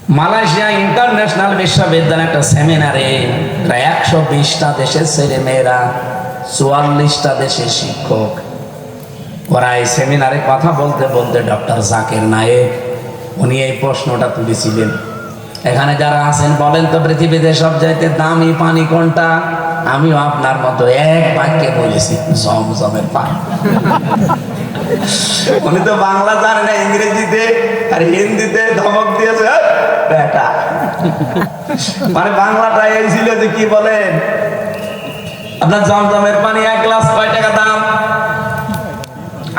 Malaysia international বিশ্ববিদ্যালয় একটা সেমিনারে প্রায় 120টা দেশের ছেলে মেয়েরা, 44টা দেশের শিক্ষক, ওরা এই সেমিনারে কথা বলতে বলতে ডক্টর জাকির নায়েক উনি এই প্রশ্নটা তুলেছিলেন, এখানে যারা আছেন বলেন তো পৃথিবীতে সবচাইতে দামি পানি কোনটা? আমিও আপনার মতো এক বাক্যে বলেছি, জমজমের পানি। উনি তো বাংলা জানে না, ইংরেজিতে আর হিন্দিতে ধমক দিয়েছে বেটা। মানে বাংলাটা এই ছিল যে কি বলেন, আপনার জমজমের পানি 1 গ্লাস কয় টাকা দাম?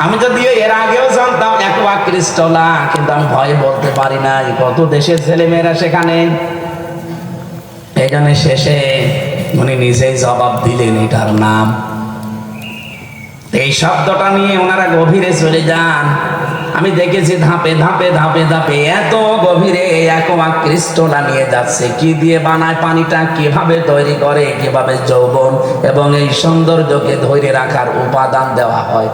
আমি যদিও এর আগেও জানতাম 1 ক্রিস্টলা, কিন্তু আমি ভয়ে বলতে পারি না কত দেশের ছেলে মেয়েরা সেখানে। এখানে শেষে উনি নিজেই জবাব দিলেন এটার নাম। এই শব্দটা নিয়ে ওনারা গভীরে চলে যান। আমি দেখেছি ধাপে ধাপে ধাপে ধাপে এত গভীরে 1 ক্রিস্টলা নিয়ে যাচ্ছে। কি দিয়ে বানায় পানিটা, কিভাবে তৈরি করে, কিভাবে যৌবন এবং এই সৌন্দর্যকে ধরে রাখার উপাদান দেওয়া হয়।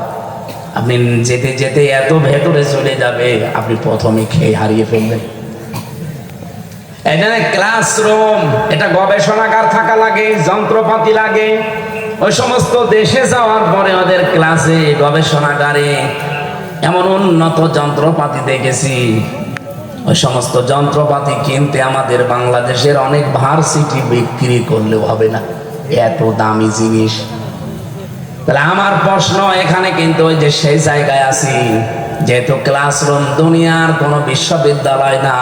আপনি যেতে যেতে এত ভেতরে চলে যাবে, আপনি প্রথমে খেয়ে হারিয়ে ফেলবেন। এখানে ক্লাসরুম, এটা গবেষণাগার থাকা লাগে, যন্ত্রপাতি লাগে। ওই সমস্ত দেশে যাওয়ার পরে ওদের ক্লাসে, গবেষণাগারে এমন উন্নত যন্ত্রপাতি দেখেছি, ওই সমস্ত যন্ত্রপাতি কিনতে আমাদের বাংলাদেশের অনেক ভার্সিটি বিক্রি করলেও হবে না, এত দামি জিনিস। তাহলে আমার প্রশ্ন এখানে কিন্তু ওই যে সেই জায়গায় আছি, যেহেতু ক্লাসরুম দুনিয়ার কোন বিশ্ববিদ্যালয় না,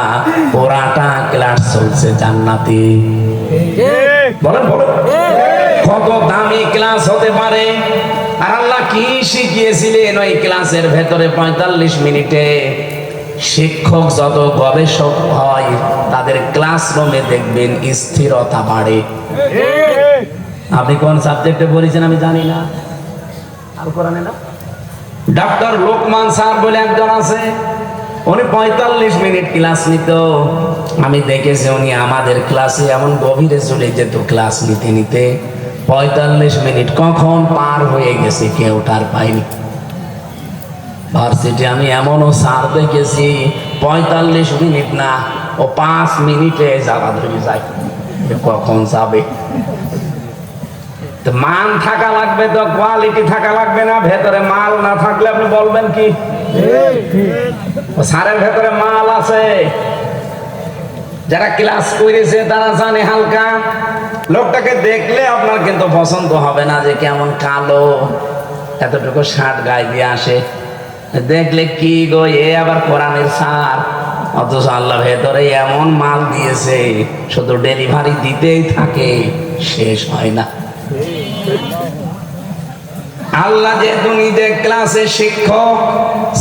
পুরাটা ক্লাস চলছে জান্নাতি। বলেন বলেন কত দামি ক্লাস হতে পারে। আর আল্লাহ কি শিখিয়েছিলেন ওই ক্লাসের ভেতরে 45 মিনিটে? শিক্ষক যত গবেষক হয় তাদের ক্লাসরুমে দেখবেন স্থিরতা বাড়ে। আপনি কোন সাবজেক্টে পড়েছেন আমি জানি না, আর কোরআনে না। ডক্টর লোকমান স্যার বলে একজন আছে, উনি 45 মিনিট ক্লাস নিত। আমি দেখেছি উনি আমাদের ক্লাসে এমন গভীরে চলে যেত ক্লাস নিতে নিতে, 45 মিনিট কখন পার হয়ে গেছে কেউ তার পায়নি। ভার্সিটি আমি এমনও স্যার দেখেছি 45 মিনিট না, ও 5 মিনিটে যাওয়া ধরে যায়, কখন যাবে। মান থাকা লাগবে তো, কোয়ালিটি থাকা লাগবে না। ভেতরে মাল না থাকলে আপনি বলবেন কি? স্যারের ভেতরে মাল আছে। যারা ক্লাস করেছে তারা জানে হালকা। লোকটাকে দেখলে আপনার কিন্তু পছন্দ হবে না, যে কেমন কালো, এতটুকু শার্ট গায়ে দিয়ে আসে, দেখলে কি গো এ আবার কোরআনের স্যার। অথচ আল্লাহ ভেতরে এমন মাল দিয়েছে, শুধু ডেলিভারি দিতেই থাকে, শেষ হয় না। আল্লাহ যেহেতু নিজে ক্লাসে শিক্ষক,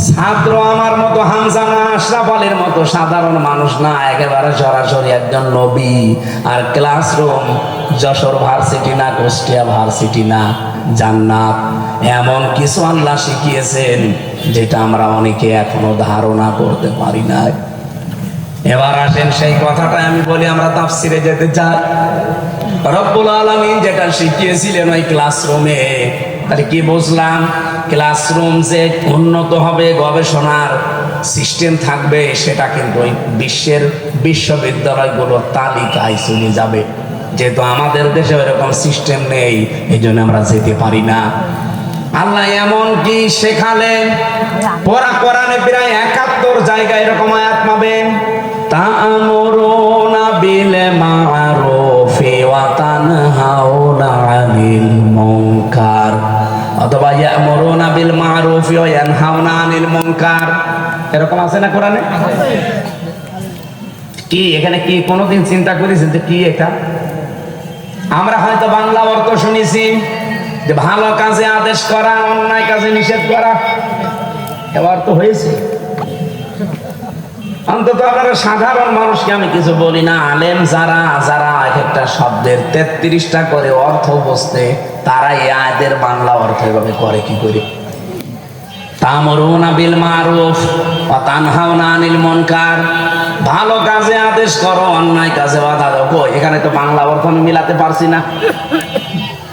ছাত্র আমার মতো হামজা না, আশরাফ আলীর মতো সাধারণ মানুষ না, একেবারে সরাসরি একজন নবী। আর ক্লাসরুম যশোর ভার্সিটি না, কুষ্টিয়া ভার্সিটি না, জান্নাত। এমন কিছু আল্লাহ শিখিয়েছেন যেটা আমরা অনেকে এখনো ধারণা করতে পারি না। এবার আসেন সেই কথাটা আমি বলি, আমরা তাফসিরে যেতে চাই। রব্বুল আলামিন যেটা শিখিয়েছিলেন ওই ক্লাসরুমে, তাহলে কি বুঝলাম? ক্লাসরুম যে উন্নত হবে, গবেষণার সিস্টেম থাকবে, সেটা কিন্তু ওই বিশ্বের বিশ্ববিদ্যালয়গুলোর তালিকায় চলে যাবে। যেহেতু আমাদের দেশে ওইরকম সিস্টেম নেই, এই জন্য আমরা যেতে পারি না। আল্লাহ এমন কি শেখালেন, পড়া কোরআনে প্রায় 71 জায়গায় এরকম আয়াত পাবেন। তা'মুরুনা বিল মা'রুফি ওয়া তানহাউনা আনিল মুনকার, অথবা ইয়া'মুরুনা বিল মা'রুফি ওয়া ইয়ানহাউনা আনিল মুনকার, এরকম আছে না কোরআনে? কি এখানে কি কোনোদিন চিন্তা করেছেন যে কি এটা? আমরা হয়তো বাংলা অর্থ শুনেছি যে ভালো কাজে আদেশ করা, অন্যায় কাজে নিষেধ করা, এবার তো হয়েছে। অন্তত আপনারা সাধারণ মানুষকে আমি কিছু বলি না, আলেম যারা যারা এক একটা শব্দের 33টা করে অর্থ বুঝতে, তারা এই আয়াতের বাংলা অর্থ এভাবে করে কি করে? তা'মুরুনা বিল মা'রুফ ওয়া তানহাউনা আনিল মুনকার, ভালো কাজে আদেশ করো, অন্যায় কাজে বাধা দাও। এখানে তো বাংলা অর্থ আমি মিলাতে পারছি না।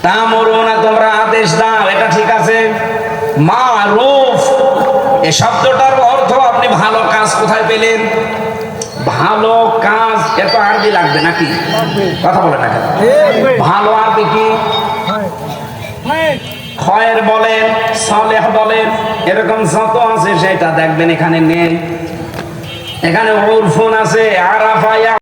তা'মুরুনা তোমরা আদেশ দাও, এটা ঠিক আছে। মা'রুফ এই শব্দটার অর্থ আপনি ভালো কাজ কোথায় পেলেন? ভালো কাজ এত আরবি লাগবে নাকি? কথা বলে না কেন? ভালো আরবি কি? খয়ের বলেন, সালেহ বলেন, এরকম যত আছে সেটা দেখবেন এখানে নেই। এখানে উরফুন আছে, আরাফা